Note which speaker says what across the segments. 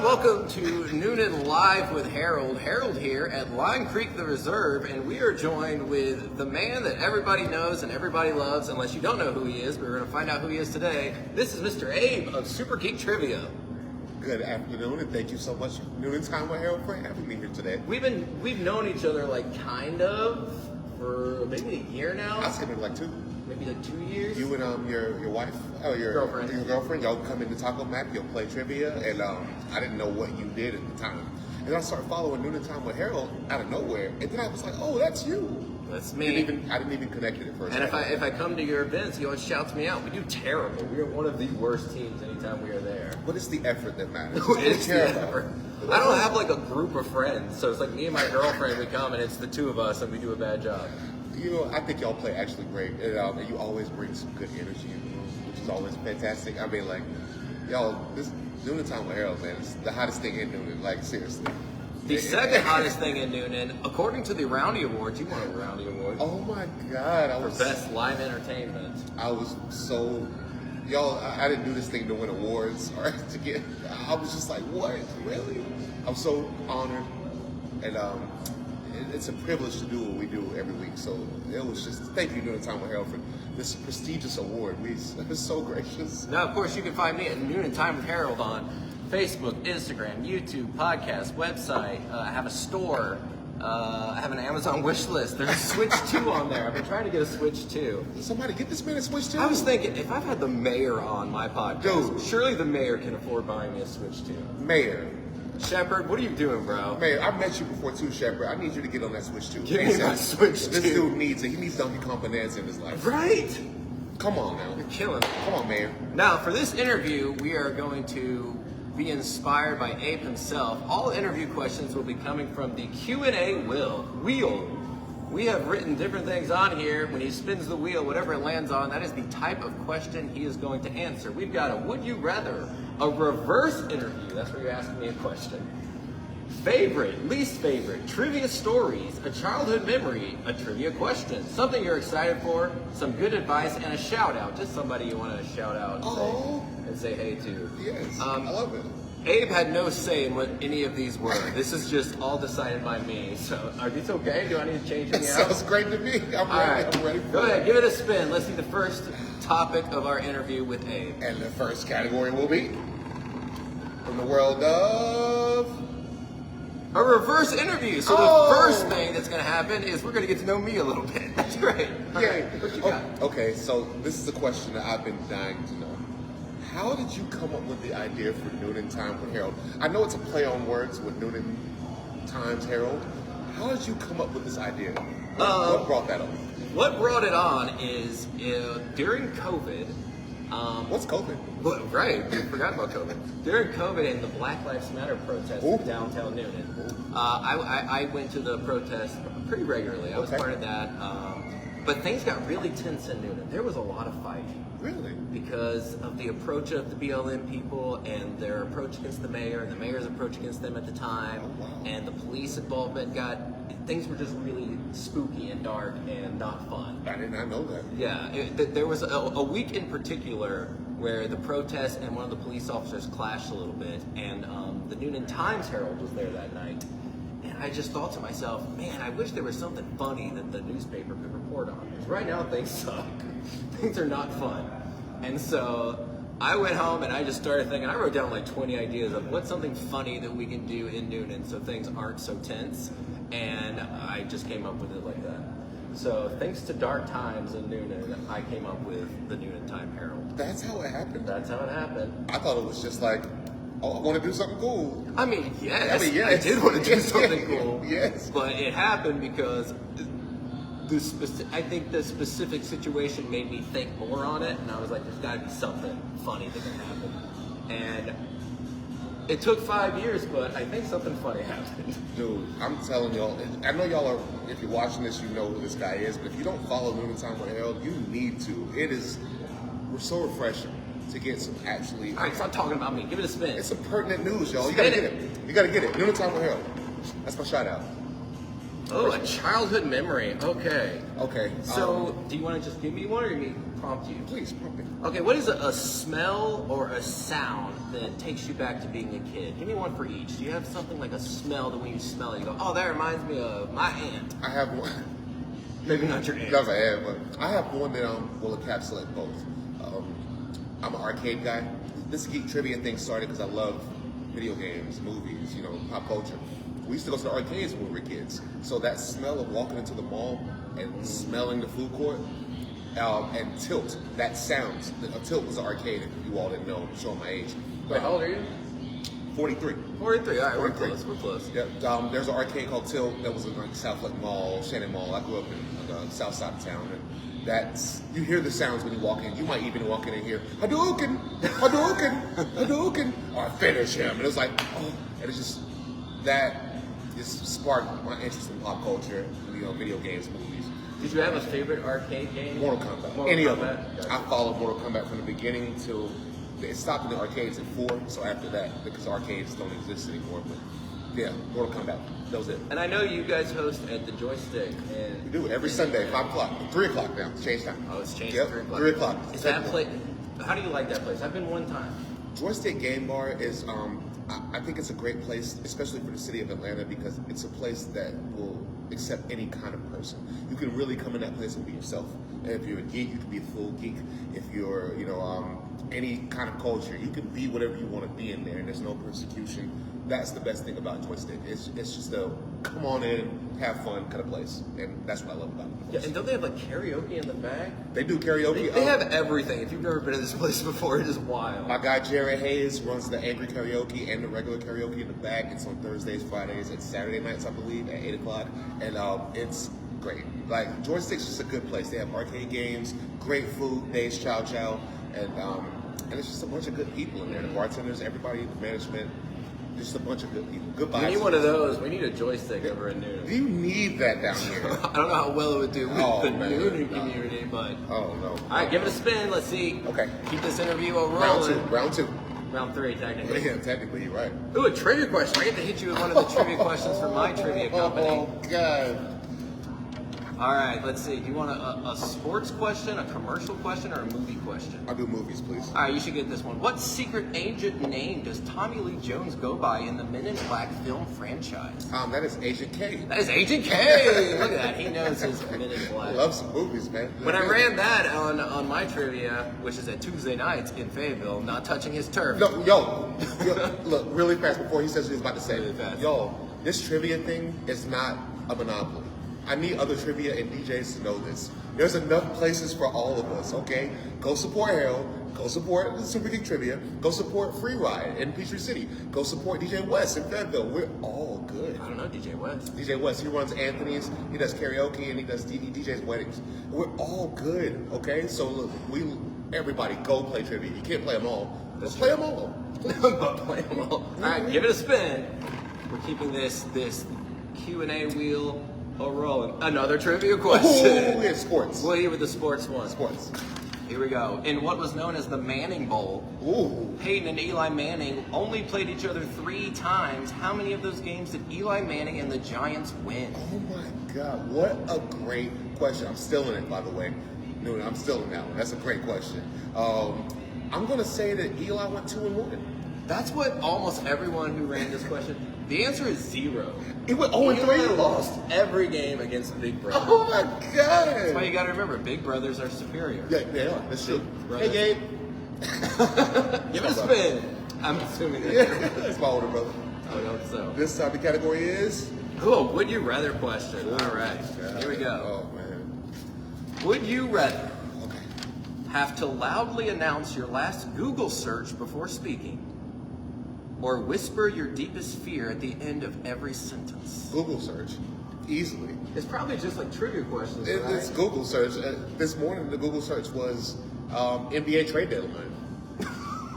Speaker 1: welcome to Noonan Live with Harold. Harold here at Lime Creek the Reserve, and we are joined with the man that everybody knows and everybody loves, unless you don't know who he is. We're going to find out who he is today. This is Mr. Abe of Super Geek Trivia.
Speaker 2: Good afternoon, and thank you so much, Noonan Time with Harold, for having me here today.
Speaker 1: We've known each other kind of for maybe a year now.
Speaker 2: I was gonna like two.
Speaker 1: Maybe 2 years.
Speaker 2: You and your wife, your girlfriend, y'all come into Taco Map, y'all play trivia, and I didn't know what you did at the time. And I started following Noonan Time with Harold out of nowhere, and then I was like, oh, that's you.
Speaker 1: That's me.
Speaker 2: I didn't even connect it at first.
Speaker 1: And if I come to your events, he always shouts me out. We do terrible. We are one of the worst teams anytime we are there.
Speaker 2: But it's the effort that matters.
Speaker 1: It's the effort. I don't have a group of friends, so it's like me and my girlfriend, we come and it's the two of us and we do a bad job.
Speaker 2: You know, I think y'all play actually great, and you always bring some good energy in the room, which is always fantastic. I mean, y'all, this Noonan Time with Harold, man, it's the hottest thing in Noonan, seriously.
Speaker 1: The second hottest thing in Noonan, according to the Roundy Awards, you won a Roundy Award.
Speaker 2: Oh my God.
Speaker 1: For Best Live Entertainment.
Speaker 2: I was so, y'all, I didn't do this thing to win awards or to get, I was just like, what, really? I'm so honored, and it's a privilege to do what we do every week. So it was just, thank you, Noonan Time with Harold, for this prestigious award. It's so gracious.
Speaker 1: Now, of course, you can find me at Noonan Time with Harold on Facebook, Instagram, YouTube, podcast, website. I have a store. I have an Amazon wish list. There's a Switch 2 on there. I've been trying to get a Switch 2.
Speaker 2: Somebody get this man a Switch 2.
Speaker 1: I was thinking, if I've had the mayor on my podcast, surely the mayor can afford buying me a Switch 2.
Speaker 2: Mayor.
Speaker 1: Shepard, what are you doing, bro?
Speaker 2: Mayor, I've met you before too, Shepard. I need you to get on that Switch 2.
Speaker 1: Give me that Switch 2.
Speaker 2: This dude needs it. He needs Donkey Kong Bonanza in his life.
Speaker 1: Right?
Speaker 2: Come on now.
Speaker 1: You're killing it.
Speaker 2: Come on, Mayor.
Speaker 1: Now, for this interview, we are going to be inspired by Abe himself. All interview questions will be coming from the Q&A wheel. We have written different things on here. When he spins the wheel, whatever it lands on, that is the type of question he is going to answer. We've got a would you rather, a reverse interview. That's where you're asking me a question. Favorite, least favorite, trivia stories, a childhood memory, a trivia question, something you're excited for, some good advice, and a shout out. Just somebody you want to shout out and say hey to.
Speaker 2: Yes, I love it.
Speaker 1: Abe had no say in what any of these were. This is just all decided by me. So are these okay? Do I need to change any out?
Speaker 2: Sounds great to me. I'm ready for it.
Speaker 1: Go ahead, give it a spin. Let's see the first topic of our interview with Abe.
Speaker 2: And the first category will be from the world of
Speaker 1: a reverse interview. So the first thing that's going to happen is we're going to get to know me a little bit. That's right.
Speaker 2: Yeah.
Speaker 1: What you got?
Speaker 2: Okay, so this is a question that I've been dying to know. How did you come up with the idea for Noonan Time with Harold? I know it's a play on words with Noonan Times Harold. How did you come up with this idea? What brought that up?
Speaker 1: What brought it on is during COVID.
Speaker 2: What's COVID?
Speaker 1: Well, right, we forgot about COVID. During COVID and the Black Lives Matter protest in downtown Noonan, I went to the protest pretty regularly. I was part of that. But things got really tense in Noonan. There was a lot of fighting.
Speaker 2: Really?
Speaker 1: Because of the approach of the BLM people and their approach against the mayor and the mayor's approach against them at the time.
Speaker 2: Oh, wow.
Speaker 1: And the police involvement things were just really spooky and dark and not fun.
Speaker 2: I did not know that.
Speaker 1: Yeah, there was a week in particular where the protest and one of the police officers clashed a little bit, and the Noonan Times Herald was there that night. And I just thought to myself, man, I wish there was something funny that the newspaper could report on. Because right now things suck. Things are not fun. And so I went home and I just started thinking, I wrote down 20 ideas of what's something funny that we can do in Noonan so things aren't so tense. And I just came up with it like that. So thanks to dark times in Noonan, I came up with the Noonan Time Herald.
Speaker 2: That's how it happened?
Speaker 1: That's how it happened.
Speaker 2: I thought it was just I want to do something cool.
Speaker 1: I mean, yes. I did want to do something cool.
Speaker 2: Yes.
Speaker 1: But it happened because I think the specific situation made me think more on it, and I was like, there's got to be something funny that can happen. And it took 5 years, but I think something funny happened.
Speaker 2: Dude, I'm telling y'all, I know y'all are, if you're watching this, you know who this guy is, but if you don't follow Noonan Time with Harold, you need to. We're so refreshing to get some actually.
Speaker 1: All right, stop talking about me. Give it a spin.
Speaker 2: It's some pertinent news, y'all. You gotta get it. You gotta get it. Noonan Time with Harold. That's my shout out.
Speaker 1: Oh, a childhood memory. Okay.
Speaker 2: Okay.
Speaker 1: So, do you want to just give me one, or you prompt you.
Speaker 2: Please, prompt me.
Speaker 1: Okay, what is a smell or a sound that takes you back to being a kid? Give me one for each. Do you have something like a smell that when you smell it, you go, oh, that reminds me of my aunt?
Speaker 2: I have one.
Speaker 1: Maybe not your aunt.
Speaker 2: Not my aunt, but I have one that will encapsulate both. I'm an arcade guy. This geek trivia thing started because I love video games, movies, pop culture. We used to go to the arcades when we were kids. So that smell of walking into the mall and smelling the food court, and Tilt, that sound. Tilt was an arcade, if you all didn't know, I'm showing my age.
Speaker 1: Wait, how old are you?
Speaker 2: 43.
Speaker 1: 43, all right,
Speaker 2: 43.
Speaker 1: We're close.
Speaker 2: Yeah, there's an arcade called Tilt that was in like South Lake Mall, Shannon Mall. I grew up in the south side of town. And you hear the sounds when you walk in. You might even walk in and hear, Hadouken, Hadouken, Hadouken, or finish him. And it was like, oh, and it's just, that just sparked my interest in pop culture, video games, movies.
Speaker 1: Did you have a favorite arcade game?
Speaker 2: Mortal Kombat. Any of them. I followed Mortal Kombat from the beginning till it stopped in the arcades at 4. So after that, because arcades don't exist anymore, but yeah, Mortal Kombat. That was it.
Speaker 1: And I know you guys host at the Joystick. And
Speaker 2: We do it every Sunday, 5 o'clock, 3 o'clock now. It's change time.
Speaker 1: Oh, it's changed
Speaker 2: Yep,
Speaker 1: to 3 o'clock.
Speaker 2: 3 o'clock.
Speaker 1: Is that place? How do you like that place? I've been one time.
Speaker 2: Joystick Game Bar is, I think it's a great place, especially for the city of Atlanta, because it's a place that will accept any kind of person. You can really come in that place and be yourself. And if you're a geek, you can be a full geek. If you're, any kind of culture, you can be whatever you want to be in there, and there's no persecution. That's the best thing about Joystick. It's just a come on in, have fun kind of place, and that's what I love about it.
Speaker 1: Yeah, and don't they have like karaoke in the back?
Speaker 2: They do karaoke.
Speaker 1: They have everything. If you've never been to this place before, it is wild.
Speaker 2: My guy Jared Hayes runs the Angry Karaoke and the regular karaoke in the back. It's on Thursdays, Fridays, and Saturday nights, I believe, at 8 o'clock. And it's great. Like, Joystick's just a good place. They have arcade games, great food, Dave's Chow Chow, and it's just a bunch of good people in there. The bartenders, everybody, the management, just a bunch of good people. Good vibes.
Speaker 1: We need one of those. We need a Joystick over in Noonan.
Speaker 2: Do you need that down here?
Speaker 1: I don't know how well it would do with the Noonan community, but...
Speaker 2: Oh, no.
Speaker 1: All right, give it a spin. Let's see.
Speaker 2: Okay.
Speaker 1: Keep this interview rolling.
Speaker 2: Round two.
Speaker 1: Round 3, technically.
Speaker 2: Yeah, technically, you're right.
Speaker 1: Ooh, a trivia question. I get to hit you with one of the trivia questions from my trivia company.
Speaker 2: Oh, God.
Speaker 1: All right, let's see. Do you want a sports question, a commercial question, or a movie question?
Speaker 2: I'll do movies, please.
Speaker 1: All right, you should get this one. What secret agent name does Tommy Lee Jones go by in the Men in Black film franchise?
Speaker 2: That is Agent K.
Speaker 1: That is Agent K. Look at that. He knows his Men in
Speaker 2: I
Speaker 1: Black.
Speaker 2: love some movies, man.
Speaker 1: When I ran that on my trivia, which is at Tuesday nights in Fayetteville, not touching his turf.
Speaker 2: No, yo, look, really fast before he says what he's about to say.
Speaker 1: Really fast.
Speaker 2: Yo, this trivia thing is not a monopoly. I need other trivia and DJs to know this. There's enough places for all of us, okay? Go support Harold. Go support the Super Geek Trivia. Go support Free Ride in Peachtree City. Go support DJ West in Fayetteville. We're all good.
Speaker 1: I don't know DJ West.
Speaker 2: DJ West, he runs Anthony's, he does karaoke, and he does DJ's weddings. We're all good, okay? So look, everybody go play trivia. You can't play them all. Let's play them all.
Speaker 1: But play them all. All right, give it a spin. We're keeping this Q&A wheel rolling. Another trivia question.
Speaker 2: Oh, yeah, sports.
Speaker 1: We'll hear with the sports one.
Speaker 2: Sports.
Speaker 1: Here we go. In what was known as the Manning Bowl,
Speaker 2: Ooh.
Speaker 1: Peyton and Eli Manning only played each other 3 times. How many of those games did Eli Manning and the Giants win?
Speaker 2: Oh my God, what a great question. I'm still in it, by the way. No, I'm still in that one. That's a great question. I'm going to say that Eli went 2-1.
Speaker 1: That's what almost everyone who ran this question. The answer is 0.
Speaker 2: He went 0-3.
Speaker 1: Eli lost every game against Big Brother.
Speaker 2: Oh my God.
Speaker 1: That's why you got to remember, Big Brothers are superior.
Speaker 2: Yeah, they are. That's true.
Speaker 1: Brother.
Speaker 2: Hey, Gabe.
Speaker 1: Give it a spin. I'm assuming that.
Speaker 2: Yeah, that's my older brother.
Speaker 1: I would hope so.
Speaker 2: This time the category is...
Speaker 1: Cool. Would you rather question?
Speaker 2: Ooh,
Speaker 1: All right.
Speaker 2: God.
Speaker 1: Here we go.
Speaker 2: Oh, man.
Speaker 1: Would you rather
Speaker 2: Okay.
Speaker 1: have to loudly announce your last Google search before speaking, or whisper your deepest fear at the end of every sentence?
Speaker 2: Google search. Easily.
Speaker 1: It's probably just like trivia questions, right?
Speaker 2: It's Google search. This morning, the Google search was NBA trade deadline.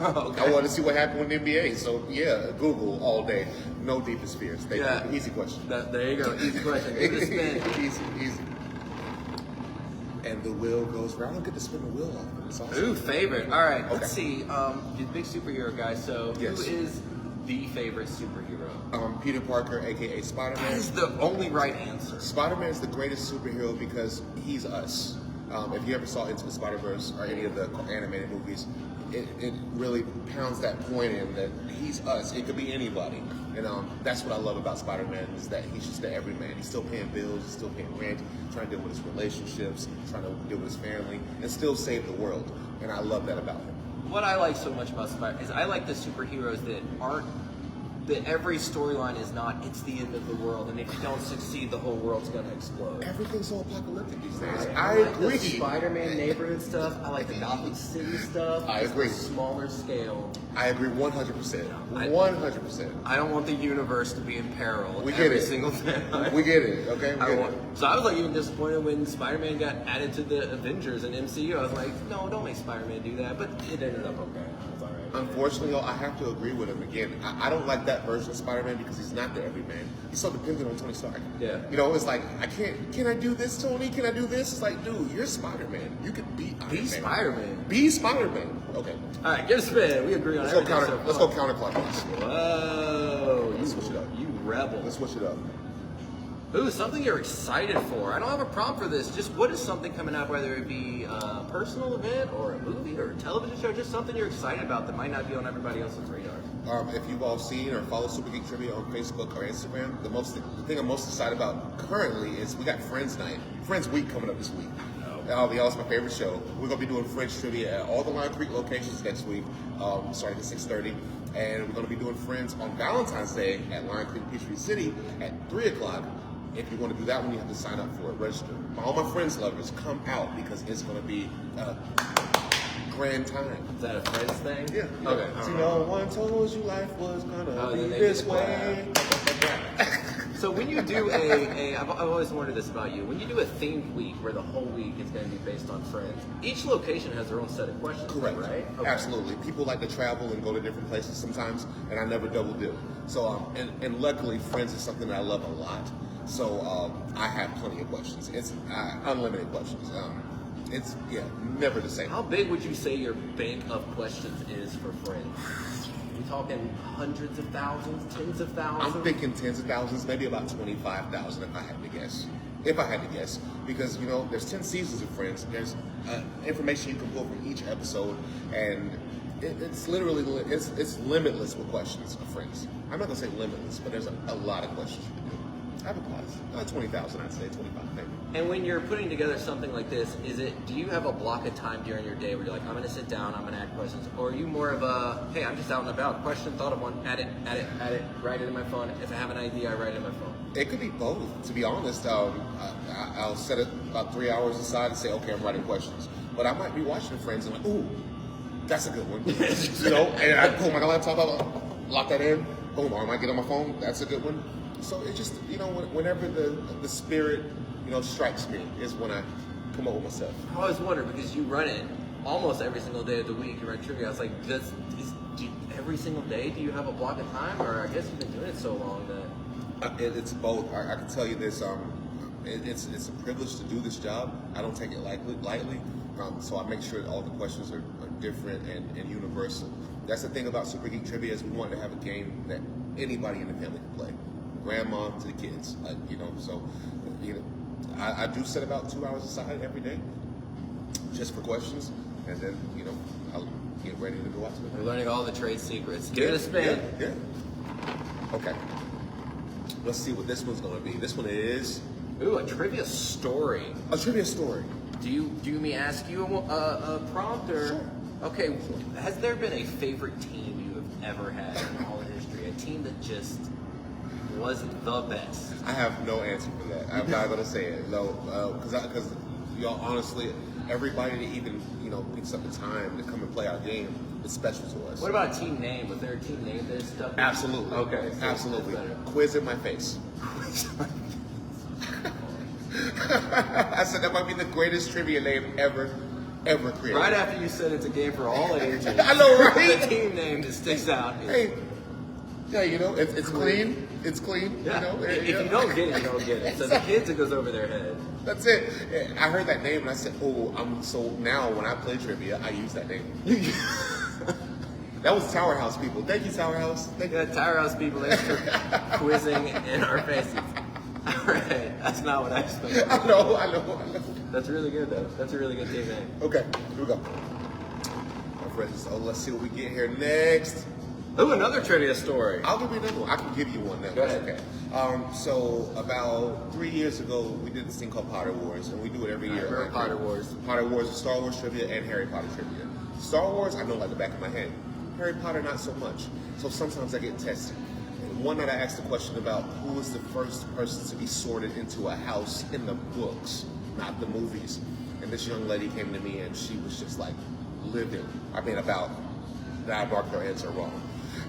Speaker 1: Okay.
Speaker 2: I wanted to see what happened with the NBA. So, yeah, Google all day. No deepest fears. Thank you. Easy question.
Speaker 1: There you go. Easy question. Give it a spin.
Speaker 2: Easy. And the wheel goes round. I don't get to spin the wheel off. It's awesome.
Speaker 1: Ooh, favorite. All right. Let's
Speaker 2: Okay.
Speaker 1: see. You're a big superhero guy. So,
Speaker 2: Yes.
Speaker 1: who is the favorite superhero?
Speaker 2: Peter Parker, a.k.a.
Speaker 1: That
Speaker 2: Spider-Man.
Speaker 1: is the only right answer.
Speaker 2: Spider-Man is the greatest superhero because he's us. If you ever saw Into the Spider-Verse or any of the animated movies, it really pounds that point in that he's us. It could be anybody. And that's what I love about Spider-Man is that he's just the everyman. He's still paying bills, he's still paying rent, trying to deal with his relationships, trying to deal with his family, and still save the world. And I love that about him.
Speaker 1: What I like so much about Spider is I like the superheroes that aren't, that every storyline is not, it's the end of the world, and if you don't succeed, the whole world's gonna explode.
Speaker 2: Everything's so apocalyptic these days.
Speaker 1: I
Speaker 2: I
Speaker 1: like
Speaker 2: agree.
Speaker 1: the Spider-Man neighborhood stuff. I like the Gotham City stuff.
Speaker 2: I
Speaker 1: It's
Speaker 2: agree.
Speaker 1: a smaller scale.
Speaker 2: I agree 100%.
Speaker 1: I-
Speaker 2: 100%.
Speaker 1: I don't want the universe to be in peril
Speaker 2: We get
Speaker 1: every
Speaker 2: it.
Speaker 1: single time.
Speaker 2: We get it, okay? We
Speaker 1: I
Speaker 2: get
Speaker 1: want,
Speaker 2: it.
Speaker 1: so I was like even disappointed when Spider-Man got added to the Avengers and MCU. I was like, no, don't make Spider-Man do that. But it ended up okay. It's all right.
Speaker 2: Unfortunately, though, I have to agree with him again. I don't like that version of Spider-Man because he's not the everyman. He's so dependent on Tony Stark.
Speaker 1: Yeah.
Speaker 2: You know, it's like, can I do this, Tony? Can I do this? It's like, dude, you're Spider-Man. You can be Iron
Speaker 1: Be
Speaker 2: Man.
Speaker 1: Spider-Man.
Speaker 2: Be Spider-Man. Okay.
Speaker 1: All right, give it a spin. We agree on
Speaker 2: Let's go
Speaker 1: everything.
Speaker 2: counter.
Speaker 1: so
Speaker 2: Let's
Speaker 1: far.
Speaker 2: go counterclockwise.
Speaker 1: Whoa,
Speaker 2: Let's switch it up.
Speaker 1: you rebel.
Speaker 2: Let's switch it up.
Speaker 1: Ooh, something you're excited for. I don't have a prompt for this. Just what is something coming up, whether it be a personal event or a movie or a television show, just something you're excited about that might not be on everybody else's radar.
Speaker 2: If you've all seen or follow Super Geek Trivia on Facebook or Instagram, the thing I'm most excited about currently is we got Friends Night, Friends Week coming up this week. It's my favorite show. We're gonna be doing Friends Trivia at all the Lion Creek locations next week, starting at 6:30, and we're gonna be doing Friends on Valentine's Day at Lion Creek Peachtree City at 3 o'clock. If you want to do that one, you have to sign up for it, register. All my Friends lovers, come out because it's gonna be a grand time.
Speaker 1: Is that a Friends thing?
Speaker 2: Yeah.
Speaker 1: Okay.
Speaker 2: See, no one told you life was gonna be
Speaker 1: then they
Speaker 2: this
Speaker 1: get
Speaker 2: way.
Speaker 1: So when you do I've always wondered this about you. When you do a themed week where the whole week is going to be based on Friends, each location has their own set of questions,
Speaker 2: Correct.
Speaker 1: right? Okay.
Speaker 2: Absolutely. People like to travel and go to different places sometimes, and I never double dip. So, and luckily, Friends is something that I love a lot. So I have plenty of questions. It's unlimited questions. It's never the same.
Speaker 1: How big would you say your bank of questions is for Friends? We talking hundreds of thousands, tens of thousands?
Speaker 2: I'm thinking tens of thousands, maybe about 25,000 if I had to guess. If I had to guess, because there's 10 seasons of Friends. There's information you can pull from each episode, and it's literally it's limitless with questions of Friends. I'm not gonna say limitless, but there's a lot of questions you can do. I have a class, 20,000, I'd say 25 maybe.
Speaker 1: And when you're putting together something like this, do you have a block of time during your day where you're like, I'm going to sit down, I'm going to add questions? Or are you more of a, hey, I'm just out and about, question, thought of one, add it, write it in my phone. If I have an idea, I write it in my phone.
Speaker 2: It could be both, to be honest. I'll set it about 3 hours aside and say, okay, I'm writing questions. But I might be watching Friends and like, ooh, that's a good one. And I pull my laptop out, lock that in, boom, or I might get on my phone, that's a good one. So it just, whenever the spirit, strikes me is when I come up with myself.
Speaker 1: I always wonder, because you run it almost every single day of the week, you run trivia. I was like, every single day do you have a block of time? Or I guess you've been doing it so long that...
Speaker 2: It's both. I can tell you this, it's a privilege to do this job. I don't take it lightly. So I make sure that all the questions are different and universal. That's the thing about Super Geek Trivia is we want to have a game that anybody in the family can play. Grandma to the kids, so I do set about 2 hours aside every day just for questions, and then I'll get ready to go out to the
Speaker 1: We're learning all the trade secrets. Give it a spin.
Speaker 2: Yeah. Okay. Let's see what this one's going to be. This one is
Speaker 1: Ooh, a trivia story.
Speaker 2: a trivia story.
Speaker 1: Do you me ask you a prompt or?
Speaker 2: Sure.
Speaker 1: Okay. Has there been a favorite team you have ever had in all of history? A team that just was the best?
Speaker 2: I have no answer for that. I'm not going to say it. No, because y'all honestly, everybody that even picks up the time to come and play our game is special to us.
Speaker 1: What about a team name? Was there a team name that stuck?
Speaker 2: Absolutely.
Speaker 1: Okay. So
Speaker 2: Absolutely.
Speaker 1: that's better.
Speaker 2: Quiz in my face. I said that might be the greatest trivia name ever created.
Speaker 1: Right after you said it's a game for all ages.
Speaker 2: I know, right?
Speaker 1: The team name that sticks out.
Speaker 2: Hey, it's clean. It's clean.
Speaker 1: Yeah. If you don't get it, you don't get it. So the kids, it goes over their head.
Speaker 2: That's it. I heard that name and I said, so now when I play trivia, I use that name. That was Tower House people. Thank you, Tower House. Thank you.
Speaker 1: Tower House people, thanks for quizzing in our faces. Right. That's not what I expected.
Speaker 2: I know.
Speaker 1: That's really good, though. That's a really good team name.
Speaker 2: Okay, here we go. My friends, so let's see what we get here next.
Speaker 1: Ooh, another trivia story.
Speaker 2: I'll give you another one. I can give you one now.
Speaker 1: Go ahead.
Speaker 2: Okay. So about 3 years ago, we did this thing called Potter Wars, and we do it every year.
Speaker 1: remember Potter Wars.
Speaker 2: Potter Wars is Star Wars trivia and Harry Potter trivia. Star Wars, I know like the back of my hand. Harry Potter, not so much. So sometimes I get tested. And one night I asked a question about who was the first person to be sorted into a house in the books, not the movies. And this young lady came to me, and she was just like livid. I mean, about that I marked her answer wrong.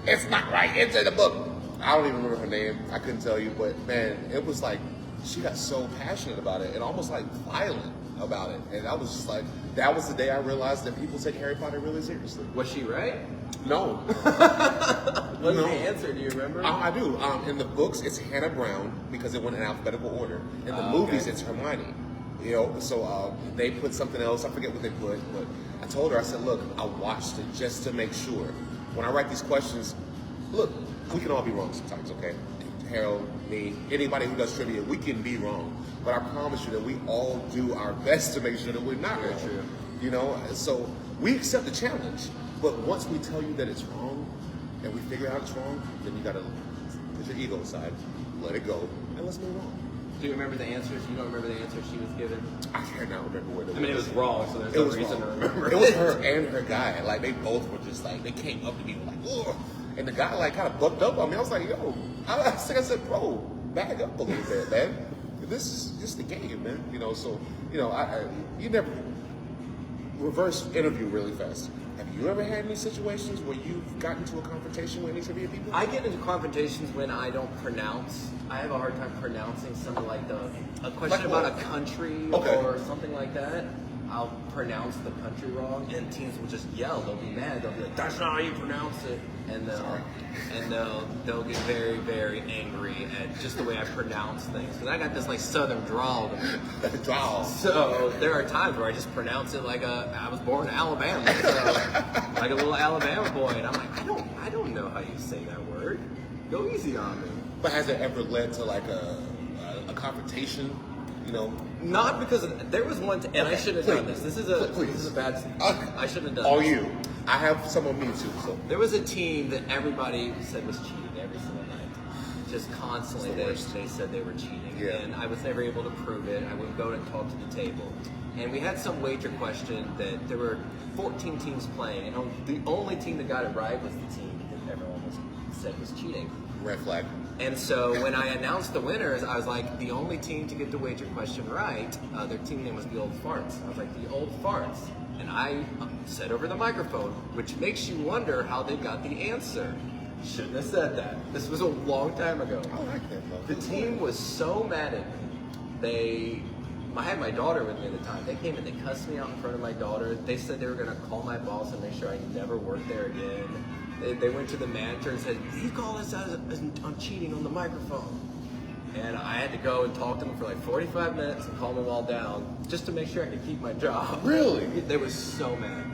Speaker 2: It's not right. It's in the book. I don't even remember her name. I couldn't tell you, but man, it was like she got so passionate about it and almost like violent about it. And I was just like, that was the day I realized that people take Harry Potter really seriously.
Speaker 1: Was she right?
Speaker 2: No.
Speaker 1: What's
Speaker 2: No.
Speaker 1: the answer? Do you remember?
Speaker 2: I do. In the books, it's Hannah Brown because it went in alphabetical order. In the movies,
Speaker 1: okay.
Speaker 2: it's Hermione. You know, so they put something else. I forget what they put, but I told her, I said, look, I watched it just to make sure. When I write these questions, look, we can all be wrong sometimes, okay? Harold, me, anybody who does trivia, we can be wrong. But I promise you that we all do our best to make sure that we're not wrong.
Speaker 1: True.
Speaker 2: You know, so we accept the challenge. But once we tell you that it's wrong, and we figure out it's wrong, then you gotta put your ego aside, let it go, and let's move on.
Speaker 1: Do you remember the answers? You don't remember the answer she was given?
Speaker 2: I cannot remember what it was.
Speaker 1: I mean, it was wrong, so there's
Speaker 2: It
Speaker 1: no
Speaker 2: was
Speaker 1: reason
Speaker 2: wrong.
Speaker 1: to remember.
Speaker 2: It was her and her guy. Like, they both were just like, they came up to me like, ugh. And the guy, like, kind of bucked up on me. I was like, yo, I said, bro, back up a little bit, man. This is just a game, man. You know, so, you know, you never reverse interview really fast. Have you ever had any situations where you've gotten into a confrontation with any trivia people?
Speaker 1: I get into confrontations when I don't pronounce. I have a hard time pronouncing something like a question about a country or something like that. I'll pronounce the country wrong, and teams will just yell. They'll be mad. They'll be like, "That's not how you pronounce it," and they'll get very, very angry at just the way I pronounce things. Because I got this like Southern drawl to me.
Speaker 2: Drawl.
Speaker 1: So there are times where I just pronounce it like I was born in Alabama, so like a little Alabama boy, and I'm like, I don't know how you say that word. Go easy on me.
Speaker 2: But has it ever led to like a confrontation? You know,
Speaker 1: Not because there was one, and I shouldn't have done this. This is a bad. I shouldn't have done.
Speaker 2: All
Speaker 1: this.
Speaker 2: you. I have some on me too. So
Speaker 1: There was a team that everybody said was cheating every single night. Just constantly, they said they were cheating,
Speaker 2: Yeah.
Speaker 1: and I was never able to prove it. I would go and talk to the table, and we had some wager question that there were 14 teams playing, and the only team that got it right was the team that everyone said was cheating.
Speaker 2: red flag.
Speaker 1: And so when I announced the winners, I was like, the only team to get the wager question right, their team name was the Old Farts. I was like, the Old Farts. And I said over the microphone, which makes you wonder how they got the answer. Shouldn't have said that. This was a long time ago.
Speaker 2: I like that though.
Speaker 1: The team was so mad at me. I had my daughter with me at the time. They came and they cussed me out in front of my daughter. They said they were going to call my boss and make sure I never worked there again. They went to the manager and said, "You call us out on cheating on the microphone." And I had to go and talk to them for like 45 minutes and calm them all down just to make sure I could keep my job.
Speaker 2: Really?
Speaker 1: They were so mad.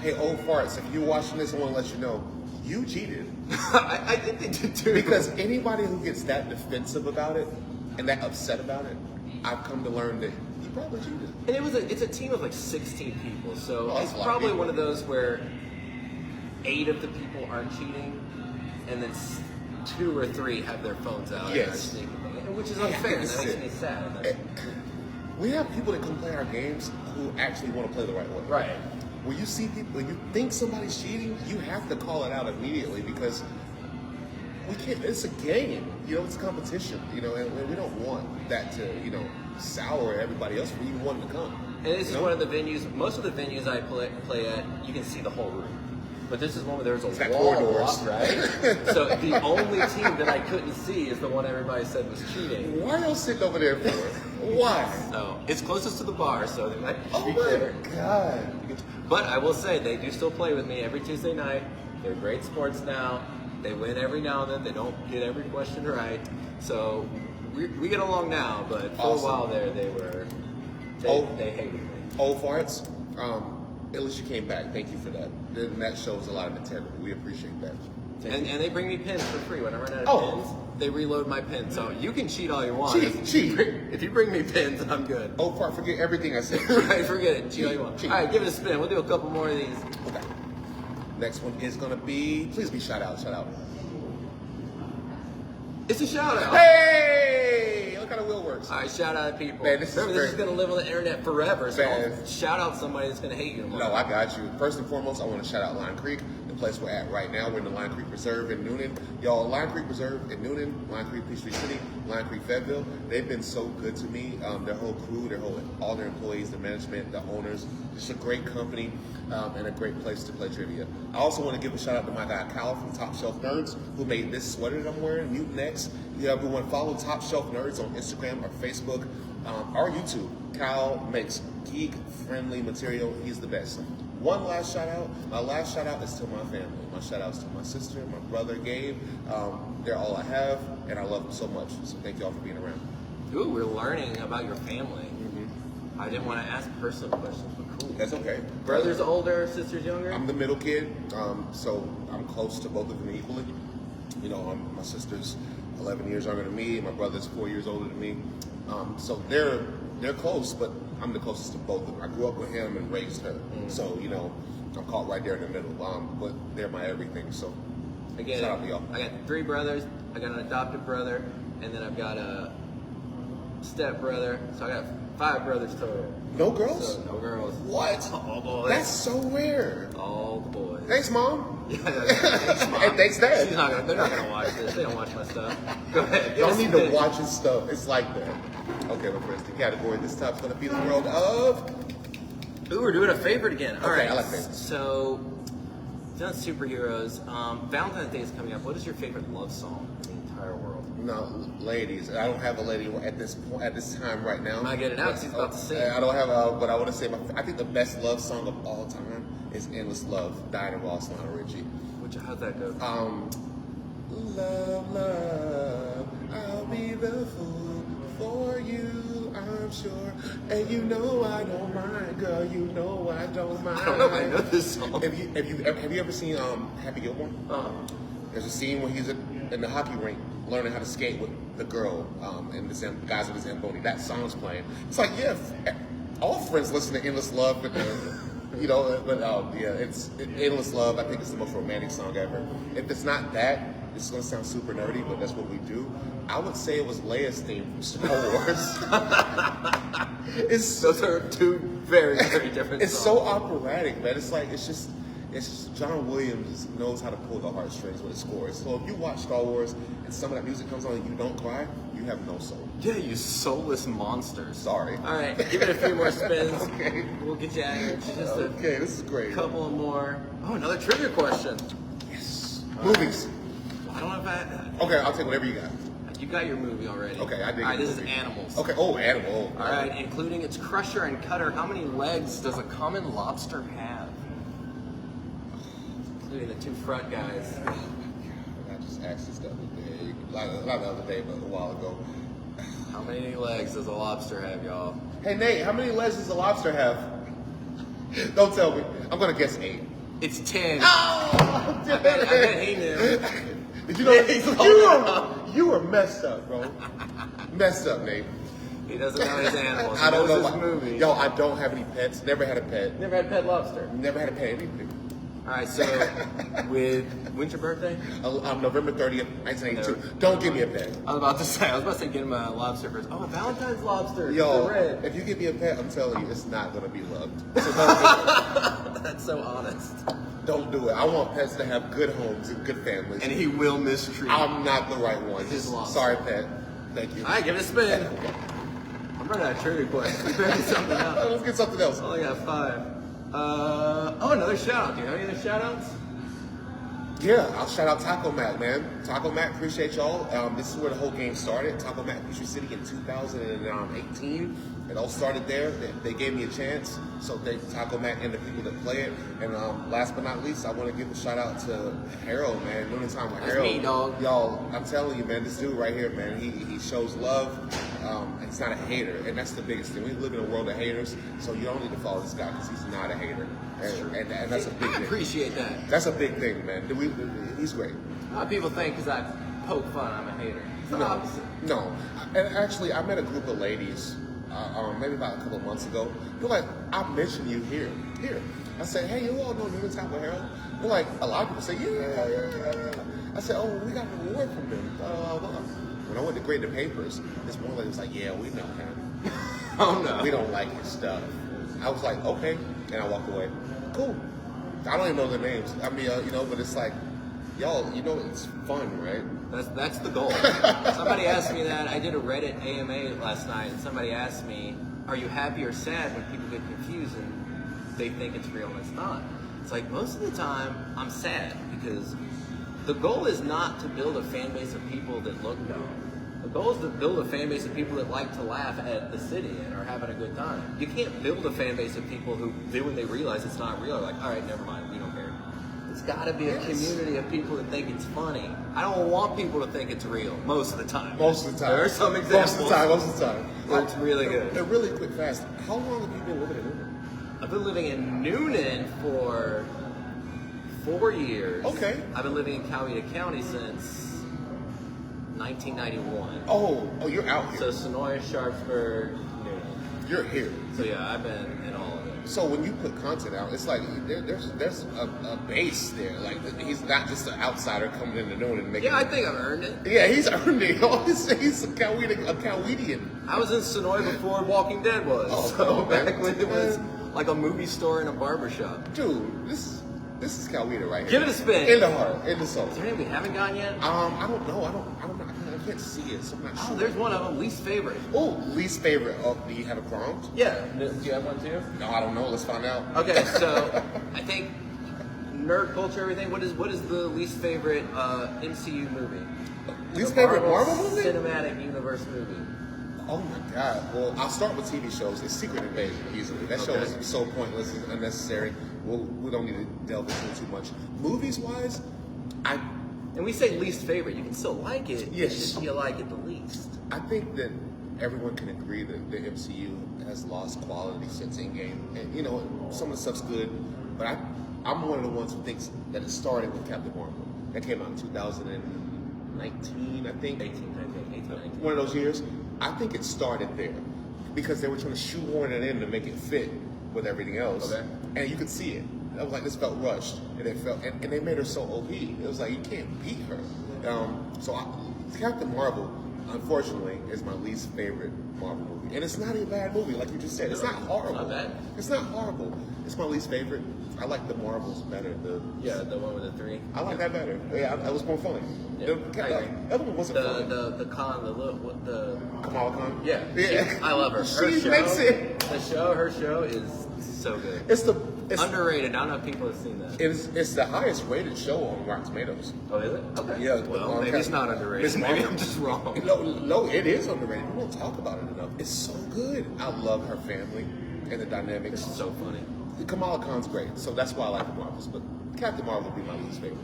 Speaker 2: Hey, Old Farts, if you're watching this, I want to let you know, you cheated.
Speaker 1: I think they did too.
Speaker 2: Because anybody who gets that defensive about it and that upset about it, I've come to learn that you probably cheated.
Speaker 1: And it's a team of like 16 people, so
Speaker 2: Oh, that's
Speaker 1: it's
Speaker 2: a lot of
Speaker 1: probably
Speaker 2: people.
Speaker 1: one of those where 8 of the people aren't cheating, and then 2 or 3 have their phones out and are
Speaker 2: Yes.
Speaker 1: sneaking, which is unfair.
Speaker 2: Yes.
Speaker 1: That makes me sad.
Speaker 2: We have people that come play our games who actually want to play the right way.
Speaker 1: Right.
Speaker 2: When you see people, when you think somebody's cheating, you have to call it out immediately because we can't. It's a game, you know. It's a competition, you know, and we don't want that to, you know, sour everybody else when you want them to come.
Speaker 1: And this is one of the venues. Most of the venues I play at, you can see the whole room. But this is one where there's a
Speaker 2: got
Speaker 1: wall
Speaker 2: corridors.
Speaker 1: up, right? So the only team that I couldn't see is the one everybody said was cheating.
Speaker 2: Why are y'all sitting over there for? Why?
Speaker 1: So it's closest to the bar, so they might
Speaker 2: Oh
Speaker 1: be
Speaker 2: my
Speaker 1: there.
Speaker 2: God.
Speaker 1: But I will say, they do still play with me every Tuesday night. They're great sports now. They win every now and then. They don't get every question right. So we get along now, but for
Speaker 2: Awesome.
Speaker 1: a while there, they hated me.
Speaker 2: Old Farts, at least you came back. Thank you for that. And that shows a lot of integrity. We appreciate that.
Speaker 1: And they bring me pins for free. When I run out of
Speaker 2: Oh.
Speaker 1: pins, they reload my pins. So you can cheat all you want.
Speaker 2: Cheat.
Speaker 1: If you bring me pins, I'm good.
Speaker 2: Oh, forget everything I said.
Speaker 1: Right, forget it. Cheat all you want.
Speaker 2: Cheat.
Speaker 1: All right, give it a spin. We'll do a couple more of these.
Speaker 2: Okay. Next one is gonna be, please be shout out.
Speaker 1: It's a shout out.
Speaker 2: Hey! Look how the wheel works.
Speaker 1: All right, shout out to people.
Speaker 2: Man, this
Speaker 1: Remember,
Speaker 2: is
Speaker 1: this is going to live on the internet forever. So
Speaker 2: Man.
Speaker 1: don't shout out somebody that's going to hate you tomorrow.
Speaker 2: No, I got you. First and foremost, I want to shout out Line Creek, the place we're at right now. We're in the Line Creek Preserve in Noonan. Y'all, Line Creek Preserve in Noonan, Line Creek Peachtree City, Line Creek Fayetteville. They've been so good to me. Their whole crew, all their employees, the management, the owners. Just a great company and a great place to play trivia. I also want to give a shout out to my guy Kyle from Top Shelf Nerds, who made this sweater that I'm wearing, Mutant X. You have everyone follow Top Shelf Nerds on Instagram or Facebook or YouTube. Kyle makes geek-friendly material. He's the best. One last shout out. My last shout out is to my family. My shout out is to my sister, my brother Gabe. They're all I have, and I love them so much. So thank y'all for being around.
Speaker 1: Ooh, we're learning about your family.
Speaker 2: Mm-hmm.
Speaker 1: I didn't want to ask personal questions, but cool.
Speaker 2: That's okay.
Speaker 1: Brother's older, sister's younger?
Speaker 2: I'm the middle kid, so I'm close to both of them equally. You know, my sister's 11 years younger than me. My brother's 4 years older than me. So they're close, but I'm the closest to both of them. I grew up with him and raised her. So, you know, I'm caught right there in the middle. But they're my everything. So,
Speaker 1: Again,
Speaker 2: shout out to y'all.
Speaker 1: I got 3 brothers. I got an adopted brother, and then I've got a step brother. So I got 5 brothers total.
Speaker 2: No girls?
Speaker 1: So no girls.
Speaker 2: What?
Speaker 1: All boys.
Speaker 2: That's so rare.
Speaker 1: All the boys.
Speaker 2: Thanks, Mom.
Speaker 1: Yeah, thanks, Mom.
Speaker 2: And thanks, Dad.
Speaker 1: They're not gonna watch this. They don't watch my stuff. Go ahead.
Speaker 2: Don't need to watch his stuff. It's like that. Okay, my friends, the category this time is going to be the world of...
Speaker 1: Ooh, we're doing a favorite again. All
Speaker 2: Okay,
Speaker 1: right.
Speaker 2: I like favorites.
Speaker 1: So, done superheroes. Valentine's Day is coming up. What is your favorite love song in the entire world?
Speaker 2: No, ladies. I don't have a lady at this point, at this time right now.
Speaker 1: I'm not getting it out because he's about to sing.
Speaker 2: I don't have a, but I want to say, I think the best love song of all time is "Endless Love," Diana Ross, Lionel Richie.
Speaker 1: How'd that go?
Speaker 2: Love, love, I'll be the fool for you, I'm sure. And you know I don't mind, girl. You know I don't mind.
Speaker 1: I don't know if I know this song.
Speaker 2: Have you ever seen Happy Gilmore? There's a scene where he's in the hockey rink learning how to skate with the girl and the guys with his Zamboni. That song's playing. It's like, yeah, all friends listen to Endless Love, but you know, but yeah, it's Endless Love. I think it's the most romantic song ever. If it's not that, it's gonna sound super nerdy, but that's what we do. I would say it was Leia's theme from Star Wars.
Speaker 1: Those are 2 very, very different
Speaker 2: It's
Speaker 1: songs.
Speaker 2: so operatic, man. It's just John Williams knows how to pull the heartstrings with his scores. So if you watch Star Wars and some of that music comes on and you don't cry, you have no soul.
Speaker 1: Yeah, you soulless monsters.
Speaker 2: Sorry.
Speaker 1: All right, give it a few more spins.
Speaker 2: Okay.
Speaker 1: We'll get you out of here. Just
Speaker 2: Okay, this is great.
Speaker 1: a couple more. Oh, another trivia question.
Speaker 2: Yes. Movies.
Speaker 1: I don't know if I...
Speaker 2: Okay, I'll take whatever you got.
Speaker 1: You got your movie already.
Speaker 2: Okay, I did.
Speaker 1: All right,
Speaker 2: get
Speaker 1: this
Speaker 2: the
Speaker 1: is
Speaker 2: movie.
Speaker 1: animals.
Speaker 2: Okay. Oh, animal.
Speaker 1: All right, including its crusher and cutter, how many legs does a common lobster have? Including the 2 front guys.
Speaker 2: I just asked this the other day. Not the other day, but a while ago.
Speaker 1: How many legs does a lobster have, y'all?
Speaker 2: Hey, Nate, how many legs does a lobster have? Don't tell me. I'm going to guess 8.
Speaker 1: It's 10.
Speaker 2: Oh,
Speaker 1: I bet he knew.
Speaker 2: Did you know you were messed up, bro. Messed up, Nate.
Speaker 1: He doesn't know his animals.
Speaker 2: I don't know
Speaker 1: his movie.
Speaker 2: Yo, I don't have any pets. Never had a pet.
Speaker 1: Never had pet lobster.
Speaker 2: Never had a pet anything.
Speaker 1: All right, so when's your birthday?
Speaker 2: November 30th, 1982. Don't give me a pet.
Speaker 1: I was about to say get him a lobster first. Oh, a Valentine's lobster.
Speaker 2: Yo,
Speaker 1: They're red.
Speaker 2: if you give me a pet, I'm telling you, it's not going to be loved. So don't do it.
Speaker 1: That's so honest.
Speaker 2: Don't do it. I want pets to have good homes and good families.
Speaker 1: And he will mistreat.
Speaker 2: I'm not the right one.
Speaker 1: His lobster.
Speaker 2: Sorry, pet. Thank you.
Speaker 1: All right, give it a spin. I'm running out of trivia questions. We better get something else.
Speaker 2: Let's get something else.
Speaker 1: I only got 5. Another shout out. Do you have any other shout outs?
Speaker 2: Yeah, I'll shout out Taco Mac, man. Taco Mac, appreciate y'all. This is where the whole game started. Taco Mac, Peachtree City in 2018. It all started there. They gave me a chance. So thank Taco Mac and the people that play it. And last but not least, I want to give a shout out to Harold, man. Noonan Time with
Speaker 1: That's
Speaker 2: Harold.
Speaker 1: me, dog.
Speaker 2: Y'all, I'm telling you, man, this dude right here, man, he shows love. He's not a hater. And that's the biggest thing. We live in a world of haters. So you don't need to follow this guy because he's not a hater. And that's a big
Speaker 1: I
Speaker 2: thing.
Speaker 1: appreciate that.
Speaker 2: That's a big thing, man. He's great.
Speaker 1: A lot of people think because I poke fun, I'm a hater. It's the opposite.
Speaker 2: No. And actually, I met a group of ladies maybe about a couple of months ago. They're like, I mentioned you here. I said, hey, you all know Noonan Tower Herald? They're like, a lot of people say, yeah. I said, oh, we got an award from them. When I went to grade the papers, this one lady was like, yeah, we know him.
Speaker 1: Oh, no.
Speaker 2: We don't like his stuff. I was like, okay. And I walked away. Cool. I don't even know their names. I mean, but it's like, y'all, it's fun, right?
Speaker 1: That's the goal. Somebody asked me that. I did a Reddit AMA last night, and somebody asked me, are you happy or sad when people get confused and they think it's real and it's not? It's like, most of the time, I'm sad because the goal is not to build a fan base of people that look dumb. The goal is to build a fan base of people that like to laugh at the city and are having a good time. You can't build a fan base of people who, then when they realize it's not real, are like, all right, never mind, we don't care. It's got to be a community of people that think it's funny. I don't want people to think it's real most of the time.
Speaker 2: Most of the time.
Speaker 1: There are some examples.
Speaker 2: Most of the time.
Speaker 1: It's really good.
Speaker 2: And really quick, fast. How long have you been living in Noonan?
Speaker 1: I've been living in Noonan for 4 years.
Speaker 2: Okay.
Speaker 1: I've been living in Coweta County since 1991.
Speaker 2: Oh, you're out here.
Speaker 1: So Sonoya, Sharpsburg, Noonan.
Speaker 2: You're here.
Speaker 1: So yeah, I've been in all of it.
Speaker 2: So when you put content out, it's like there's a base there. Like he's not just an outsider coming into Noonan and making.
Speaker 1: Yeah, I think I've earned it.
Speaker 2: Yeah, he's earned it. He's a Cowetian.
Speaker 1: I was in Sonoy before Walking Dead was.
Speaker 2: Oh,
Speaker 1: so
Speaker 2: man.
Speaker 1: back when it was like a movie store and a barbershop.
Speaker 2: Dude, this is Coweta right here.
Speaker 1: Give it a spin.
Speaker 2: In the heart, in the soul.
Speaker 1: Is there any we haven't gone yet?
Speaker 2: I don't know. I can't see it, so I'm not sure.
Speaker 1: Oh, there's one of them. Least favorite.
Speaker 2: Oh, least favorite. Oh, do you have it prompt?
Speaker 1: Yeah. Do you have one too?
Speaker 2: No, I don't know. Let's find out.
Speaker 1: Okay, so I think nerd culture, everything. What is the least favorite MCU movie?
Speaker 2: Least favorite Marvel movie?
Speaker 1: Cinematic universe movie.
Speaker 2: Oh my God. Well, I'll start with TV shows. It's Secret Invasion, easily. That show is so pointless and unnecessary. We don't need to delve into it too much. Movies-wise,
Speaker 1: And we say least favorite. You can still like it.
Speaker 2: Yes.
Speaker 1: It's just you like it the least.
Speaker 2: I think that everyone can agree that the MCU has lost quality since Endgame. And, some of the stuff's good, but I'm one of the ones who thinks that it started with Captain Marvel. That came out in 2019, I think. 18, 19. One of those years. I think it started there because they were trying to shoehorn it in to make it fit with everything else. Okay. And you could see it. I was like, this felt rushed, and and they made her so OP. It was like, you can't beat her. Captain Marvel, unfortunately, is my least favorite Marvel movie, and it's not a bad movie, like you just said. It's not horrible.
Speaker 1: Not bad.
Speaker 2: It's not horrible. It's my least favorite. I like the Marvels better.
Speaker 1: The one with the 3.
Speaker 2: I like that better. Yeah, that was more funny.
Speaker 1: Yeah,
Speaker 2: The other one wasn't funny.
Speaker 1: The
Speaker 2: Kamala Khan.
Speaker 1: Yeah.
Speaker 2: Yeah.
Speaker 1: I love her.
Speaker 2: She makes it.
Speaker 1: Her show is so good.
Speaker 2: It's
Speaker 1: underrated. I don't know if people have seen that.
Speaker 2: It's the highest rated show on Rotten Tomatoes.
Speaker 1: Oh, is it? Okay.
Speaker 2: Yeah.
Speaker 1: Well, maybe it's not underrated. Maybe I'm just wrong.
Speaker 2: No, it is underrated. We don't talk about it enough. It's so good. I love her family and the dynamics.
Speaker 1: It's so funny.
Speaker 2: Kamala Khan's great, so that's why I like the Marvels. But Captain Marvel would be my least favorite.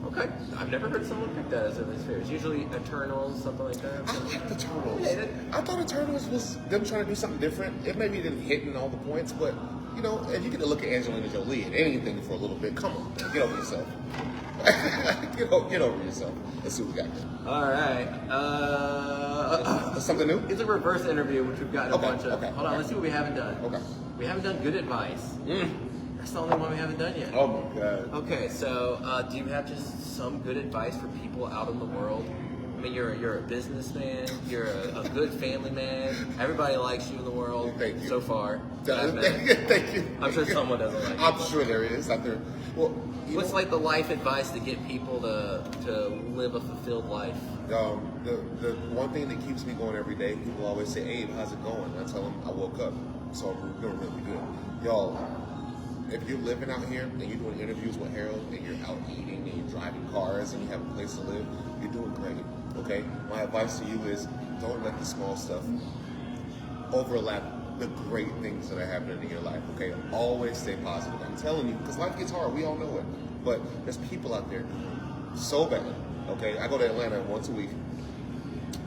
Speaker 1: Okay. I've never heard someone pick that as their least favorite. It's usually Eternals, something like that.
Speaker 2: I like the Eternals.
Speaker 1: Yeah,
Speaker 2: I thought Eternals was them trying to do something different. It maybe didn't hit in all the points, but if you get to look at Angelina Jolie and anything for a little bit, come on, man, get over yourself. Get over yourself. Let's see what we got here.
Speaker 1: All right.
Speaker 2: Something new?
Speaker 1: It's a reverse interview, which we've gotten a bunch of.
Speaker 2: Okay.
Speaker 1: Hold on, let's see what we haven't done.
Speaker 2: Okay.
Speaker 1: We haven't done good advice. That's the only one we haven't done yet.
Speaker 2: Oh my God.
Speaker 1: Okay, so do you have just some good advice for people out in the world? I mean, you're a businessman. You're a good family man. Everybody likes you in the world.
Speaker 2: Thank you.
Speaker 1: So far.
Speaker 2: Thank you.
Speaker 1: I'm sure someone doesn't like you.
Speaker 2: I'm sure there is out there. Well,
Speaker 1: what's like the life advice to get people to live a fulfilled life?
Speaker 2: The one thing that keeps me going every day, people always say, Abe, how's it going? I tell them I woke up, so I'm doing really good. Y'all, if you're living out here and you're doing interviews with Harold and you're out eating and you're driving cars and you have a place to live, you're doing great, okay? My advice to you is don't let the small stuff overlap the great things that are happening in your life, okay? Always stay positive. I'm telling you, because life gets hard, we all know it. But there's people out there doing so bad, okay? I go to Atlanta once a week.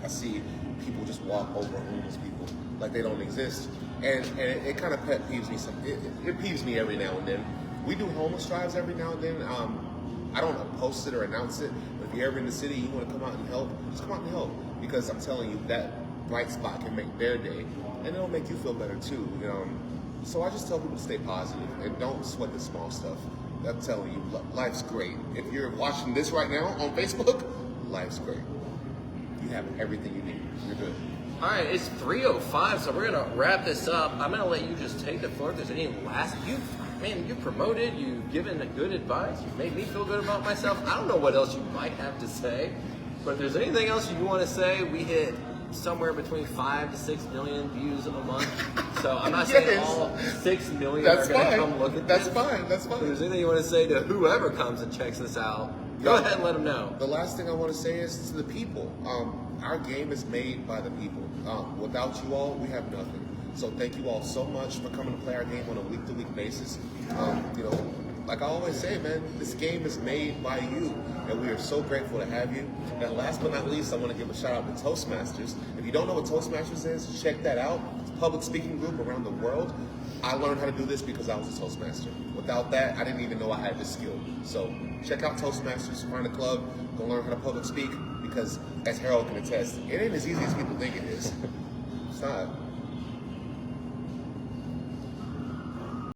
Speaker 2: I see people just walk over homeless people like they don't exist. And it kind of pet peeves me. It peeves me every now and then. We do homeless drives every now and then. I don't post it or announce it, but if you're ever in the city, you want to come out and help, just come out and help. Because I'm telling you, that bright spot can make their day, and it'll make you feel better too. So I just tell people to stay positive and don't sweat the small stuff. I'm telling you, life's great. If you're watching this right now on Facebook, life's great. You have everything you need. You're good.
Speaker 1: All right, it's 3:05, so we're gonna wrap this up. I'm gonna let you just take the floor. If there's any last, you promoted, you've given good advice, you've made me feel good about myself. I don't know what else you might have to say, but if there's anything else you want to say, we hit somewhere between 5 to 6 million views a month. So I'm not saying all 6 million are gonna come look at this.
Speaker 2: That's fine.
Speaker 1: If there's anything you want to say to whoever comes and checks this out, go ahead and let them know.
Speaker 2: The last thing I want to say is to the people. Our game is made by the people. Without you all, we have nothing. So thank you all so much for coming to play our game on a week-to-week basis. Like I always say, man, this game is made by you, and we are so grateful to have you. And last but not least, I want to give a shout out to Toastmasters. If you don't know what Toastmasters is, check that out. It's a public speaking group around the world. I learned how to do this because I was a Toastmaster. Without that, I didn't even know I had this skill. So check out Toastmasters, find a club, go learn how to public speak, because as Harold can attest, it ain't as easy as people think it is. It's not.